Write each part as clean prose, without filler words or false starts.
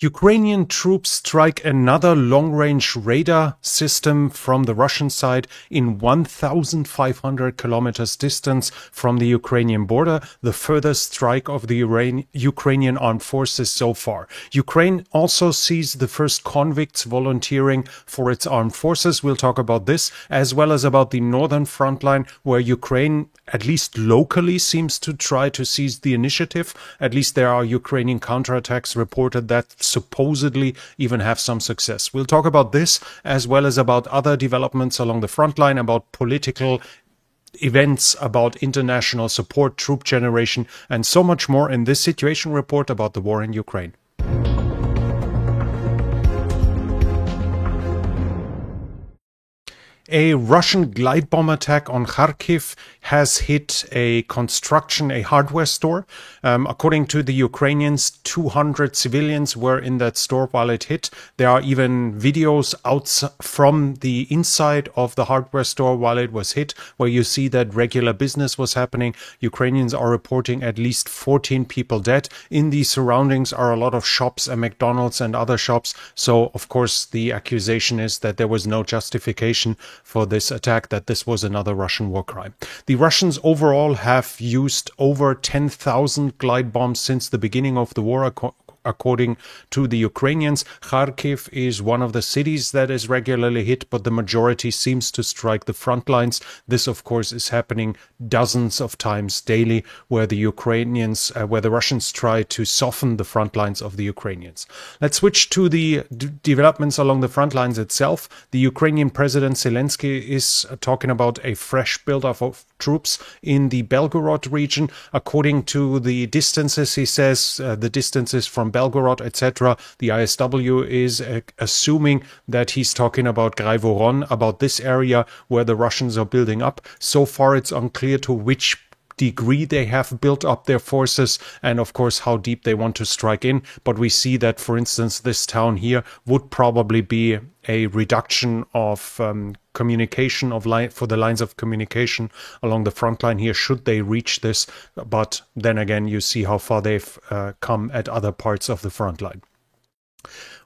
Ukrainian troops strike another long-range radar system from the Russian side in 1,500 kilometers distance from the Ukrainian border, the furthest strike of the Ukrainian armed forces so far. Ukraine also sees the first convicts volunteering for its armed forces. We'll talk about this, as well as about the northern front line, where Ukraine, at least locally, seems to try to seize the initiative. At least there are Ukrainian counterattacks reported that supposedly even have some success. We'll talk about this as well as about other developments along the front line, about political events, about international support, troop generation, and so much more in this situation report about the war in Ukraine. A Russian glide bomb attack on Kharkiv has hit a hardware store. According to the Ukrainians, 200 civilians were in that store while it hit. There are even videos from the inside of the hardware store while it was hit, where you see that regular business was happening. Ukrainians are reporting at least 14 people dead. In the surroundings are a lot of shops and McDonald's and other shops. So, of course, the accusation is that there was no justification for this attack, that this was another Russian war crime. The Russians overall have used over 10,000 glide bombs since the beginning of the war, according to the Ukrainians. Kharkiv is one of the cities that is regularly hit, but the majority seems to strike the front lines. This, of course, is happening dozens of times daily, where the Russians try to soften the front lines of the Ukrainians. Let's switch to the developments along the front lines itself. The Ukrainian President Zelensky is talking about a fresh buildup of troops in the Belgorod region. According to the distances, he says, the distances from Belgorod, etc., the ISW is assuming that he's talking about Graivoron, about this area where the Russians are building up. So far, it's unclear to which degree they have built up their forces and, of course, how deep they want to strike in. But we see that, for instance, this town here would probably be a reduction of communication for the lines of communication along the front line here, should they reach this. But then again, you see how far they've come at other parts of the front line.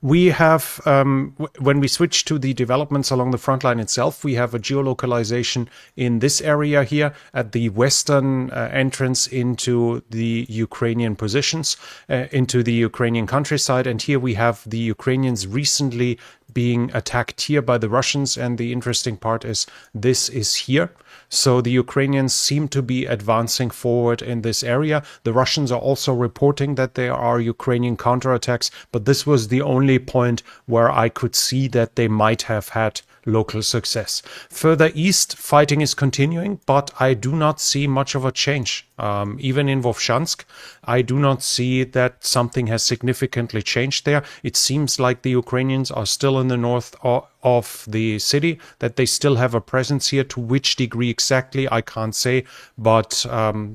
We have, when we switch to the developments along the front line itself, we have a geolocalization in this area here at the western entrance into the Ukrainian positions, into the Ukrainian countryside. And here we have the Ukrainians recently being attacked here by the Russians. And the interesting part is this is here. So the Ukrainians seem to be advancing forward in this area. The Russians are also reporting that there are Ukrainian counterattacks, but this was the only point where I could see that they might have had local success. Further east, fighting is continuing, but I do not see much of a change. Even in Vovchansk, I do not see that something has significantly changed there. It seems like the Ukrainians are still in the north of the city, that they still have a presence here. To which degree exactly, I can't say, but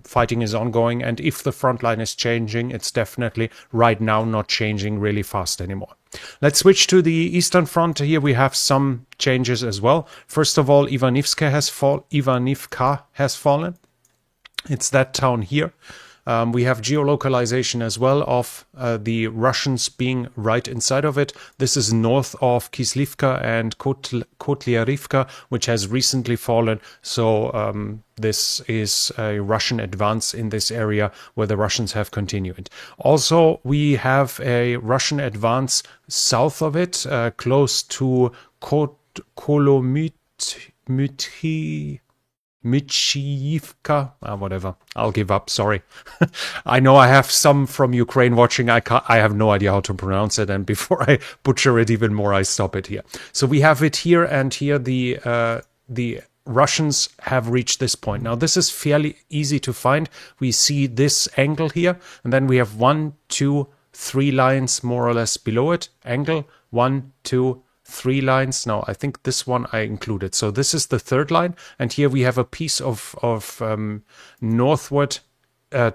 fighting is ongoing. And if the front line is changing, it's definitely right now not changing really fast anymore. Let's switch to the Eastern Front. Here we have some changes as well. First of all, Ivanivka has fallen. It's that town here. We have geolocalization as well of the Russians being right inside of it. This is north of Kislivka and Kotlyarivka, which has recently fallen. So this is a Russian advance in this area where the Russians have continued. Also, we have a Russian advance south of it, close to Michivka, whatever. I'll give up. Sorry. I know I have some from Ukraine watching. I have no idea how to pronounce it, and before I butcher it even more, I stop it here. So we have it here, and here the Russians have reached this point. Now this is fairly easy to find. We see this angle here, and then we have 1, 2, 3 lines more or less below it. Angle 1, 2, 3 lines. Now I think this one I included. So this is the third line, and here we have a piece of northward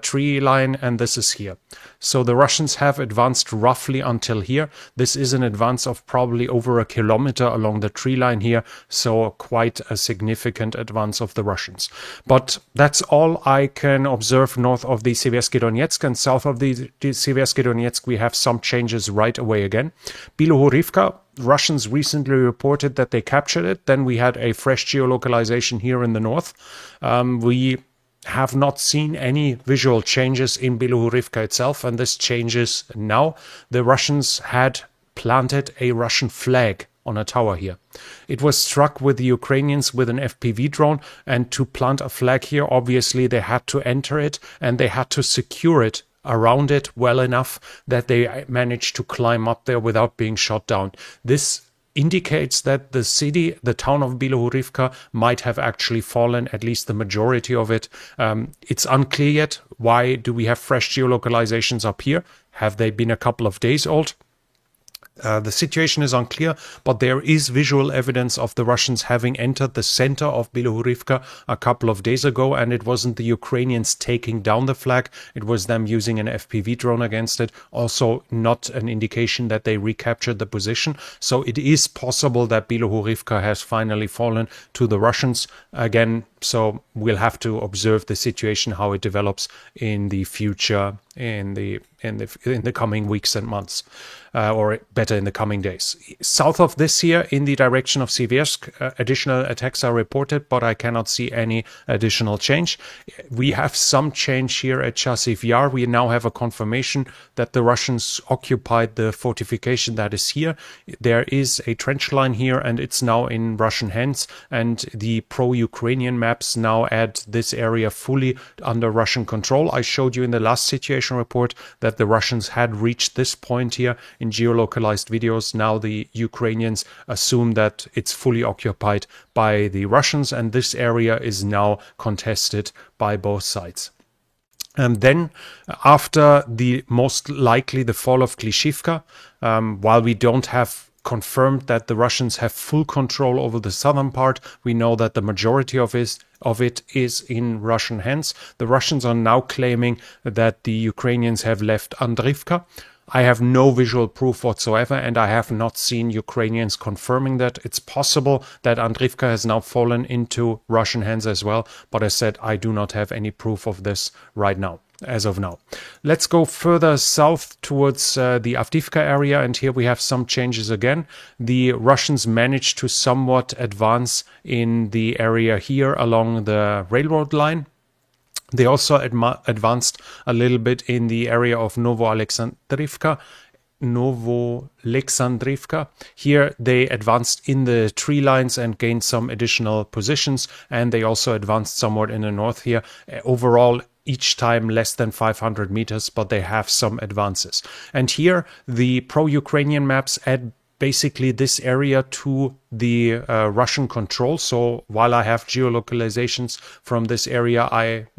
tree line, and this is here. So the Russians have advanced roughly until here. This is an advance of probably over a kilometer along the tree line here, so quite a significant advance of the Russians. But that's all I can observe north of the Seversky Donetsk, and south of the Seversky Donetsk we have some changes right away again. Bilohorivka, Russians recently reported that they captured it. Then we had a fresh geolocalization here in the north. We have not seen any visual changes in Bilohorivka itself, and this changes now. The Russians had planted a Russian flag on a tower here. It was struck with the Ukrainians with an FPV drone, and to plant a flag here, obviously they had to enter it and they had to secure it around it well enough that they managed to climb up there without being shot down. This indicates that the city, the town of Bilohorivka, might have actually fallen, at least the majority of it. It's unclear yet. Why do we have fresh geolocalizations up here? Have they been a couple of days old? The situation is unclear, but there is visual evidence of the Russians having entered the center of Bilohorivka a couple of days ago, and it wasn't the Ukrainians taking down the flag, it was them using an FPV drone against it. Also not an indication that they recaptured the position, so it is possible that Bilohorivka has finally fallen to the Russians again. So we'll have to observe the situation, how it develops in the future, in the coming weeks and months, or better, in the coming days. South of this here, in the direction of Siversk, additional attacks are reported, but I cannot see any additional change. We have some change here at Chasiv Yar. We now have a confirmation that the Russians occupied the fortification that is here. There is a trench line here, and it's now in Russian hands, and the pro-Ukrainian maps now add this area fully under Russian control. I showed you in the last situation report that the Russians had reached this point here in geolocalized videos. Now the Ukrainians assume that it's fully occupied by the Russians, and this area is now contested by both sides. And then, after the most likely the fall of Klishivka, while we don't have confirmed that the Russians have full control over the southern part, we know that the majority of it is in Russian hands. The Russians are now claiming that the Ukrainians have left Andrivka. I have no visual proof whatsoever, and I have not seen Ukrainians confirming that. It's possible that Andrivka has now fallen into Russian hands as well, but as said, I do not have any proof of this right now, as of now. Let's go further south towards the Avdiivka area, and here we have some changes again. The Russians managed to somewhat advance in the area here along the railroad line. They also advanced a little bit in the area of Novoalexandrivka. Here they advanced in the tree lines and gained some additional positions, and they also advanced somewhat in the north here. Overall, each time less than 500 meters, but they have some advances. And here the pro-Ukrainian maps add basically this area to the Russian control. So while I have geolocalizations from this area,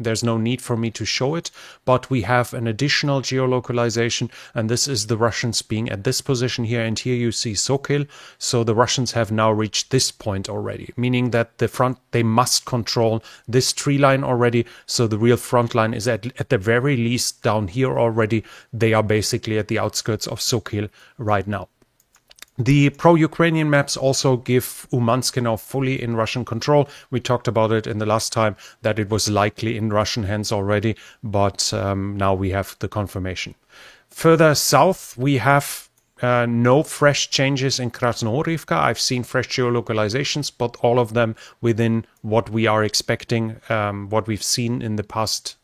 there's no need for me to show it, but we have an additional geolocalization, and this is the Russians being at this position here, and here you see Sokil. So the Russians have now reached this point already, meaning that the front, they must control this tree line already. So the real front line is at the very least down here already. They are basically at the outskirts of Sokil right now. The pro-Ukrainian maps also give Umansk now fully in Russian control. We talked about it in the last time that it was likely in Russian hands already, but now we have the confirmation. Further south, we have no fresh changes in Krasnohorivka. I've seen fresh geolocalizations, but all of them within what we are expecting, what we've seen in the past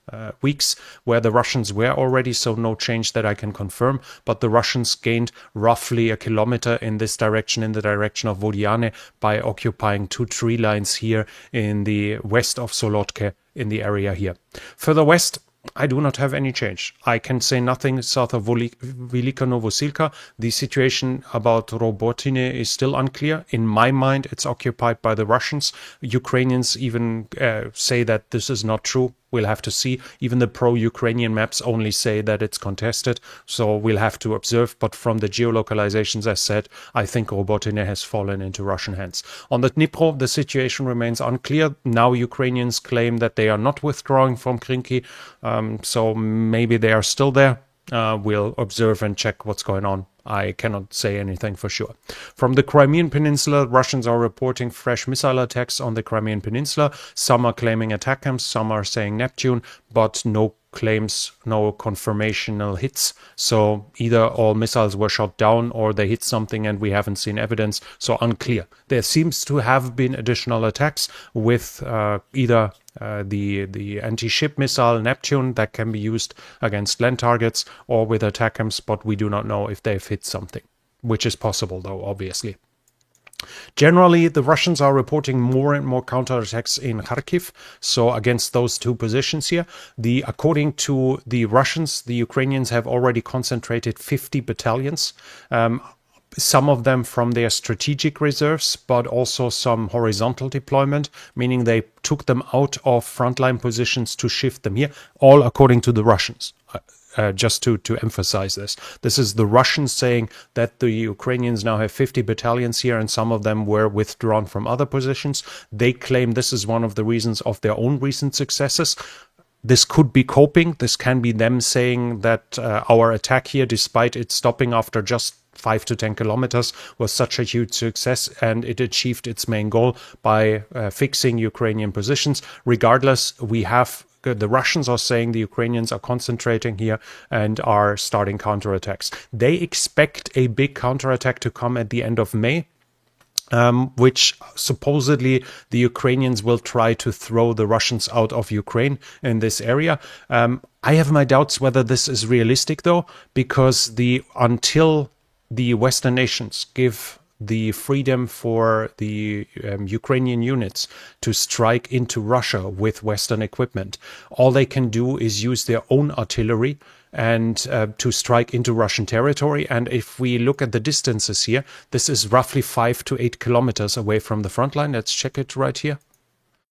weeks, where the Russians were already, so no change that I can confirm. But the Russians gained roughly a kilometer in this direction, in the direction of Vodiane, by occupying two tree lines here in the west of Solotke, in the area here. Further west, I do not have any change. I can say nothing south of Velika Novosilka. The situation about Robotine is still unclear. In my mind, it's occupied by the Russians. Ukrainians even say that this is not true. We'll have to see. Even the pro-Ukrainian maps only say that it's contested, so we'll have to observe. But from the geolocalizations, as said, I think Robotyne has fallen into Russian hands. On the Dnipro, the situation remains unclear. Now Ukrainians claim that they are not withdrawing from Krinky, so maybe they are still there. We'll observe and check what's going on. I cannot say anything for sure. From the Crimean Peninsula, Russians are reporting fresh missile attacks on the Crimean Peninsula. Some are claiming ATACMS, some are saying Neptune, but no claims, no confirmational hits. So either all missiles were shot down or they hit something and we haven't seen evidence. So unclear. There seems to have been additional attacks with either the anti-ship missile Neptune that can be used against land targets, or with ATACMS, but we do not know if they've hit something, which is possible though, obviously. Generally, the Russians are reporting more and more counterattacks in Kharkiv, so against those two positions here. According to the Russians, the Ukrainians have already concentrated 50 battalions, some of them from their strategic reserves, but also some horizontal deployment, meaning they took them out of frontline positions to shift them here, all according to the Russians. Just to emphasize this. This is the Russians saying that the Ukrainians now have 50 battalions here and some of them were withdrawn from other positions. They claim this is one of the reasons of their own recent successes. This could be coping. This can be them saying that our attack here, despite it stopping after just 5 to 10 kilometers, was such a huge success and it achieved its main goal by fixing Ukrainian positions. Regardless, the Russians are saying the Ukrainians are concentrating here and are starting counterattacks. They expect a big counterattack to come at the end of May, which supposedly the Ukrainians will try to throw the Russians out of Ukraine in this area. I have my doubts whether this is realistic though, because until the Western nations give the freedom for the Ukrainian units to strike into Russia with Western equipment, all they can do is use their own artillery and to strike into Russian territory. And if we look at the distances here, this is roughly 5 to 8 kilometers away from the front line. Let's check it right here.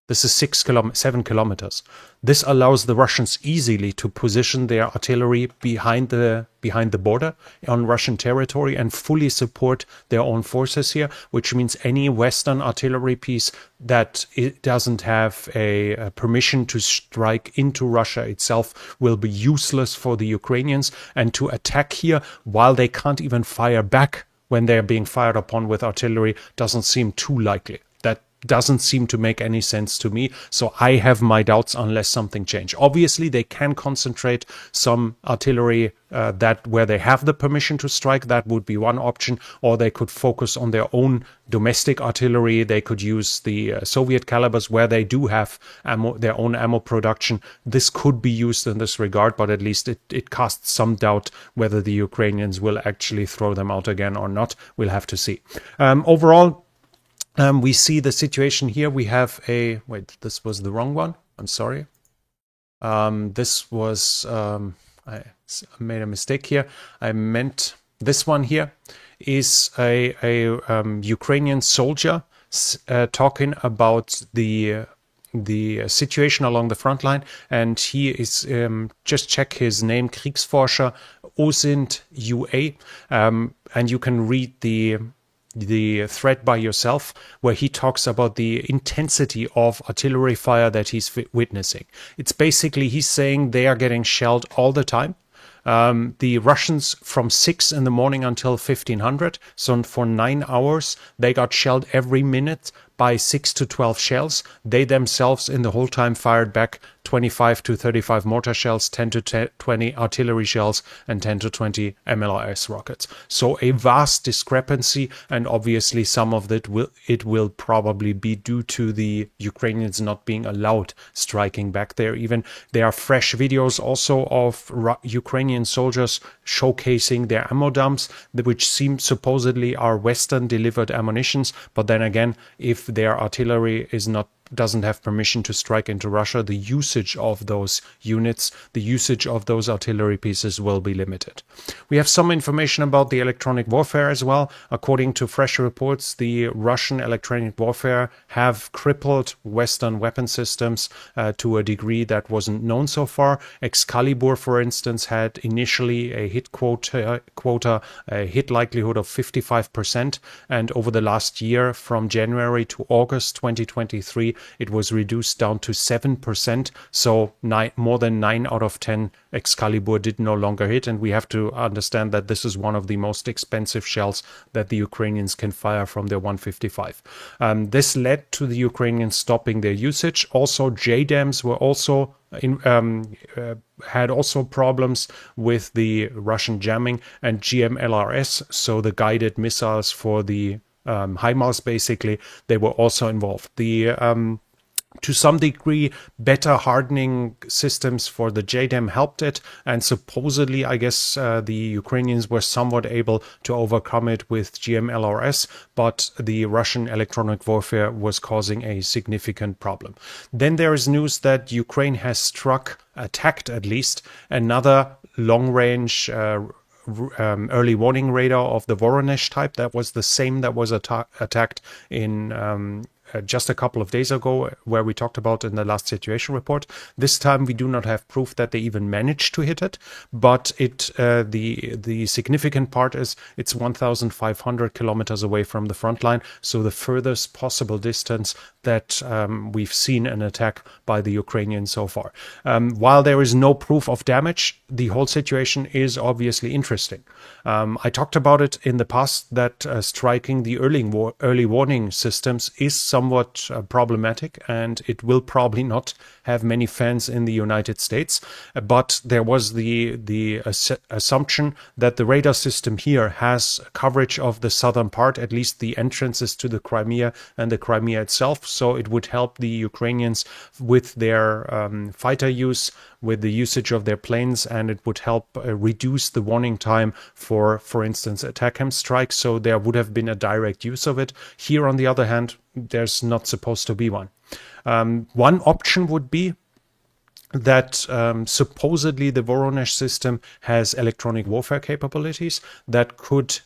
This is 7 kilometers. This allows the Russians easily to position their artillery behind the border on Russian territory and fully support their own forces here, which means any Western artillery piece that it doesn't have a permission to strike into Russia itself will be useless for the Ukrainians. And to attack here while they can't even fire back when they're being fired upon with artillery doesn't seem too likely. Doesn't seem to make any sense to me. So I have my doubts unless something changes. Obviously, they can concentrate some artillery where they have the permission to strike. That would be one option. Or they could focus on their own domestic artillery. They could use the Soviet calibers where they do have their own ammo production. This could be used in this regard, but at least it casts some doubt whether the Ukrainians will actually throw them out again or not. We'll have to see. Overall, we see the situation here. We have wait, this was the wrong one. I'm sorry. This was, I made a mistake here. I meant this one here is a Ukrainian soldier talking about the situation along the front line. And he is, just check his name, Kriegsforscher Osind UA. And you can read the thread by yourself, where he talks about the intensity of artillery fire that he's witnessing. It's basically, he's saying they are getting shelled all the time. The Russians from 6 in the morning until 1500, so for 9 hours, they got shelled every minute by 6 to 12 shells. They themselves in the whole time fired back 25 to 35 mortar shells, 10 to 20 artillery shells, and 10 to 20 MLRS rockets. So a vast discrepancy, and obviously some of it will probably be due to the Ukrainians not being allowed striking back there. Even there are fresh videos also of Ukrainian soldiers showcasing their ammo dumps, which seem supposedly are Western delivered ammunitions, but then again, if their artillery is not doesn't have permission to strike into Russia, the usage of those units, the usage of those artillery pieces will be limited. We have some information about the electronic warfare as well. According to fresh reports, the Russian electronic warfare have crippled Western weapon systems to a degree that wasn't known so far. Excalibur, for instance, had initially a hit quota, a hit likelihood of 55%, and over the last year, from January to August 2023, it was reduced down to 7%. So more than 9 out of 10 Excalibur did no longer hit, and we have to understand that this is one of the most expensive shells that the Ukrainians can fire from their 155. This led to the Ukrainians stopping their usage. Also, JDAMs were also had also problems with the Russian jamming, and GMLRS, so the guided missiles for the HIMARS, basically, they were also involved. To some degree, better hardening systems for the JDAM helped it, and supposedly, I guess, the Ukrainians were somewhat able to overcome it with GMLRS, but the Russian electronic warfare was causing a significant problem. Then there is news that Ukraine has attacked at least, another long-range early warning radar of the Voronezh type. That was the same that was attacked in just a couple of days ago, where we talked about in the last situation report. This time we do not have proof that they even managed to hit it, but the significant part is it's 1,500 kilometers away from the front line, so the furthest possible distance that we've seen an attack by the Ukrainians so far. While there is no proof of damage, the whole situation is obviously interesting. I talked about it in the past that striking the early warning systems is somewhat problematic, and it will probably not have many fans in the United States. But there was the assumption that the radar system here has coverage of the southern part, at least the entrances to the Crimea and the Crimea itself. So it would help the Ukrainians with their fighter use, with the usage of their planes, and it would help reduce the warning time for instance, ATACMS strikes. So there would have been a direct use of it. Here, on the other hand, there's not supposed to be one. One option would be that supposedly the Voronezh system has electronic warfare capabilities that could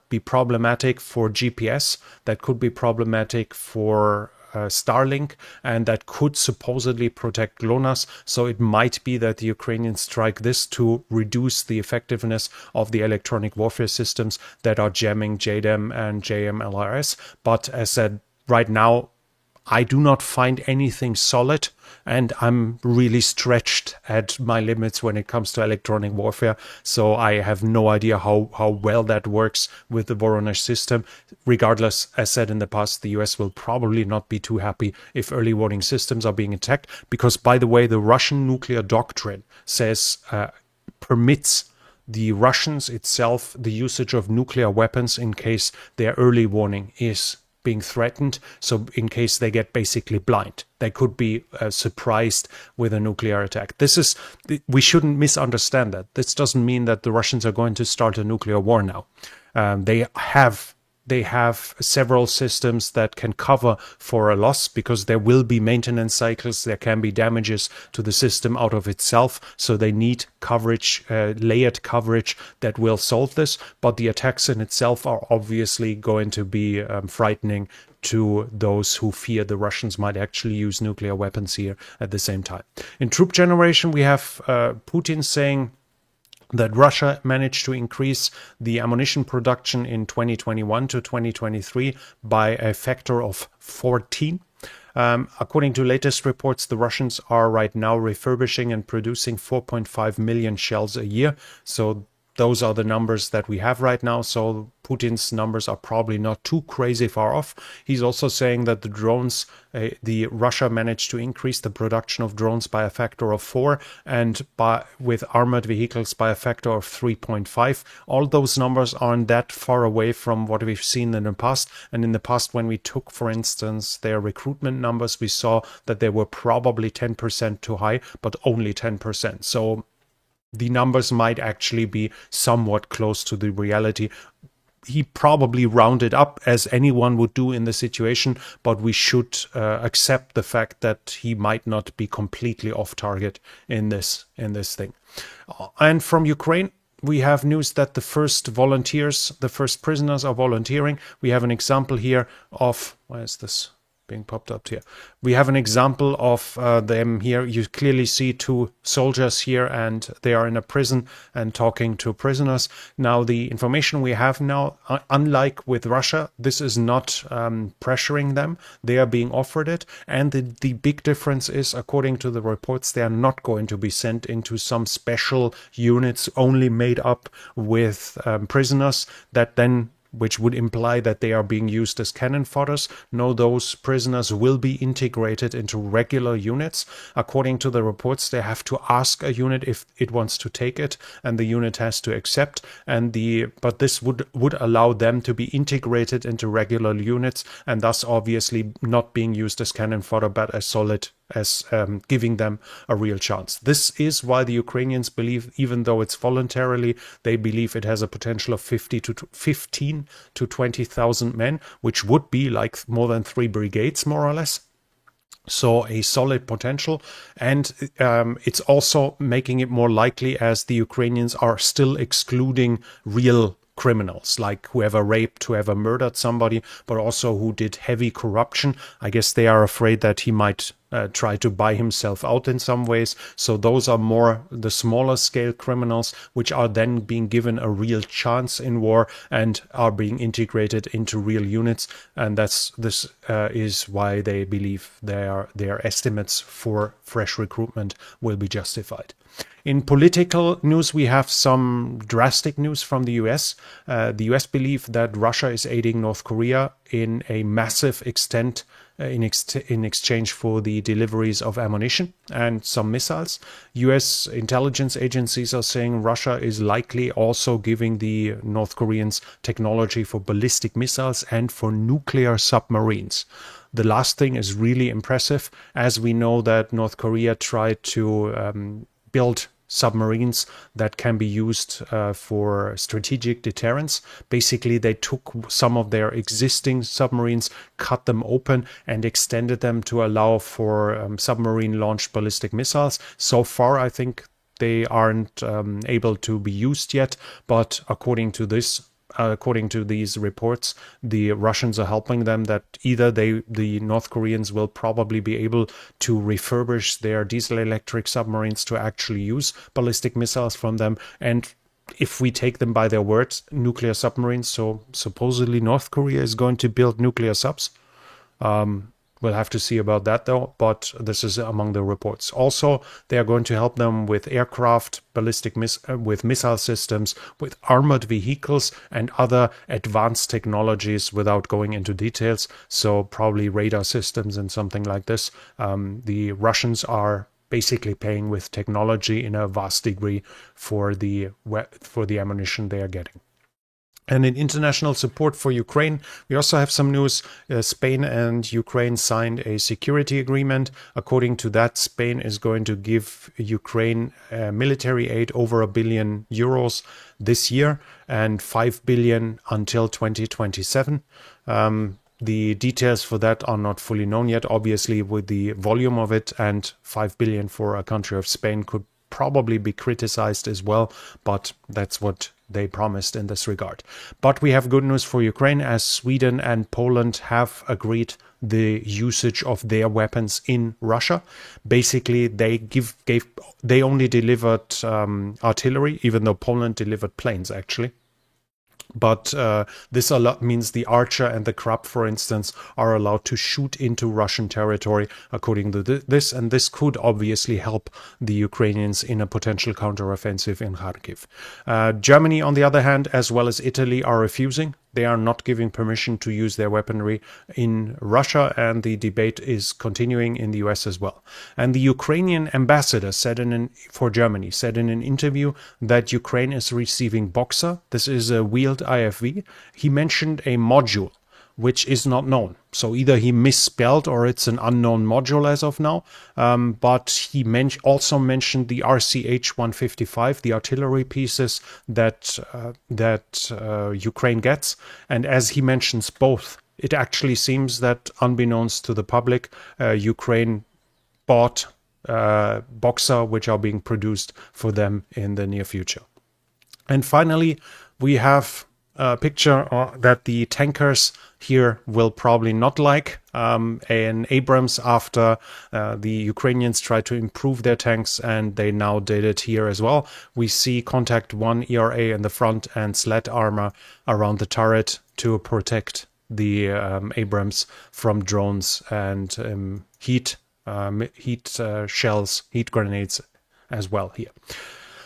be problematic for GPS, that could be problematic for Starlink, and that could supposedly protect GLONASS. So it might be that the Ukrainians strike this to reduce the effectiveness of the electronic warfare systems that are jamming JDAM and JMLRS. But as said, right now, I do not find anything solid, and I'm really stretched at my limits when it comes to electronic warfare. So I have no idea how well that works with the Voronezh system. Regardless, as said in the past, the US will probably not be too happy if early warning systems are being attacked, because, by the way, the Russian nuclear doctrine says permits the Russians itself the usage of nuclear weapons in case their early warning is being threatened. So in case they get basically blind, they could be surprised with a nuclear attack. We shouldn't misunderstand that. This doesn't mean that the Russians are going to start a nuclear war now. They have several systems that can cover for a loss, because there will be maintenance cycles. There can be damages to the system out of itself. So they need coverage, layered coverage that will solve this. But the attacks in itself are obviously going to be frightening to those who fear the Russians might actually use nuclear weapons here at the same time. In troop generation, we have Putin saying that Russia managed to increase the ammunition production in 2021 to 2023 by a factor of 14. According to latest reports, the Russians are right now refurbishing and producing 4.5 million shells a year. So those are the numbers that we have right now. So Putin's numbers are probably not too crazy far off. He's also saying that the drones, Russia managed to increase the production of drones by a factor of 4, and with armored vehicles by a factor of 3.5. All those numbers aren't that far away from what we've seen in the past. And in the past, when we took, for instance, their recruitment numbers, we saw that they were probably 10% too high, but only 10%. So the numbers might actually be somewhat close to the reality. he probably rounded up as anyone would do in the situation, but we should accept the fact that he might not be completely off target in this thing. And from Ukraine, we have news that the first volunteers, the first prisoners are volunteering. We have an example here of, why is this being popped up here? We have an example of them here. You clearly see two soldiers here, and they are in a prison and talking to prisoners. Now, the information we have now, unlike with Russia, this is not pressuring them. They are being offered it. And the big difference is, according to the reports, they are not going to be sent into some special units only made up with prisoners that then, which would imply that they are being used as cannon fodders. No, those prisoners will be integrated into regular units. According to the reports, they have to ask a unit if it wants to take it, and the unit has to accept. But this would allow them to be integrated into regular units, and thus obviously not being used as cannon fodder, but as solid, as giving them a real chance. This is why the Ukrainians believe, even though it's voluntarily, they believe it has a potential of 15 to 20,000 men, which would be like more than 3 brigades, more or less. So a solid potential, and it's also making it more likely, as the Ukrainians are still excluding real criminals, like whoever raped, whoever murdered somebody, but also who did heavy corruption. I guess they are afraid that he might try to buy himself out in some ways. So those are more the smaller scale criminals, which are then being given a real chance in war and are being integrated into real units. And this is why they believe their estimates for fresh recruitment will be justified. In political news, we have some drastic news from the US. The US believe that Russia is aiding North Korea in a massive extent in exchange for the deliveries of ammunition and some missiles. US intelligence agencies are saying Russia is likely also giving the North Koreans technology for ballistic missiles and for nuclear submarines. The last thing is really impressive, as we know that North Korea tried to build submarines that can be used for strategic deterrence. Basically, they took some of their existing submarines, cut them open, and extended them to allow for submarine-launched ballistic missiles. So far, I think they aren't able to be used yet, but according to these reports, the Russians are helping them, that either the North Koreans will probably be able to refurbish their diesel-electric submarines to actually use ballistic missiles from them, and if we take them by their words, nuclear submarines. So supposedly North Korea is going to build nuclear subs. We'll have to see about that, though, but this is among the reports. Also, they are going to help them with aircraft, with missile systems, with armored vehicles, and other advanced technologies without going into details. So probably radar systems and something like this. The Russians are basically paying with technology in a vast degree for the ammunition they are getting. And in international support for Ukraine, we also have some news. Spain and Ukraine signed a security agreement. According to that, Spain is going to give Ukraine military aid over €1 billion this year and 5 billion until 2027. The details for that are not fully known yet. Obviously, with the volume of it, and 5 billion for a country of Spain could probably be criticized as well, but that's what they promised in this regard. But we have good news for Ukraine, as Sweden and Poland have agreed the usage of their weapons in Russia. Basically, they only delivered artillery, even though Poland delivered planes, actually. But this means the Archer and the Krab, for instance, are allowed to shoot into Russian territory according to this, and this could obviously help the Ukrainians in a potential counteroffensive in Kharkiv. Germany, on the other hand, as well as Italy, are refusing. They are not giving permission to use their weaponry in Russia, and the debate is continuing in the US as well. And the Ukrainian ambassador for Germany said in an interview that Ukraine is receiving Boxer. This is a wheeled IFV. He mentioned a module, which is not known. So either he misspelled or it's an unknown module as of now. But he also mentioned the RCH-155, the artillery pieces that Ukraine gets. And as he mentions both, it actually seems that unbeknownst to the public, Ukraine bought Boxer, which are being produced for them in the near future. And finally, we have a picture that the tankers here will probably not like. An Abrams, after the Ukrainians tried to improve their tanks, and they now did it here as well. We see Contact 1 ERA in the front and sled armor around the turret to protect the Abrams from drones and heat shells, heat grenades as well here.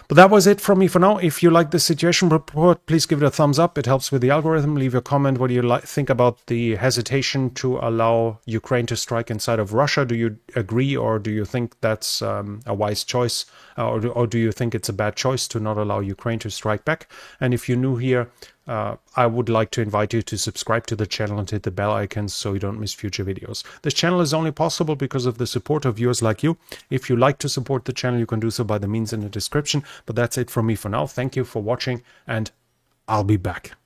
But that was it from me for now. If you like the situation report, please give it a thumbs up. It helps with the algorithm. Leave a comment. What do you think about the hesitation to allow Ukraine to strike inside of Russia? Do you agree, or do you think that's a wise choice? Or do you think it's a bad choice to not allow Ukraine to strike back? And if you're new here, I would like to invite you to subscribe to the channel and hit the bell icons so you don't miss future videos. This channel is only possible because of the support of viewers like you. If you like to support the channel, you can do so by the means in the description. But that's it from me for now. Thank you for watching, and I'll be back.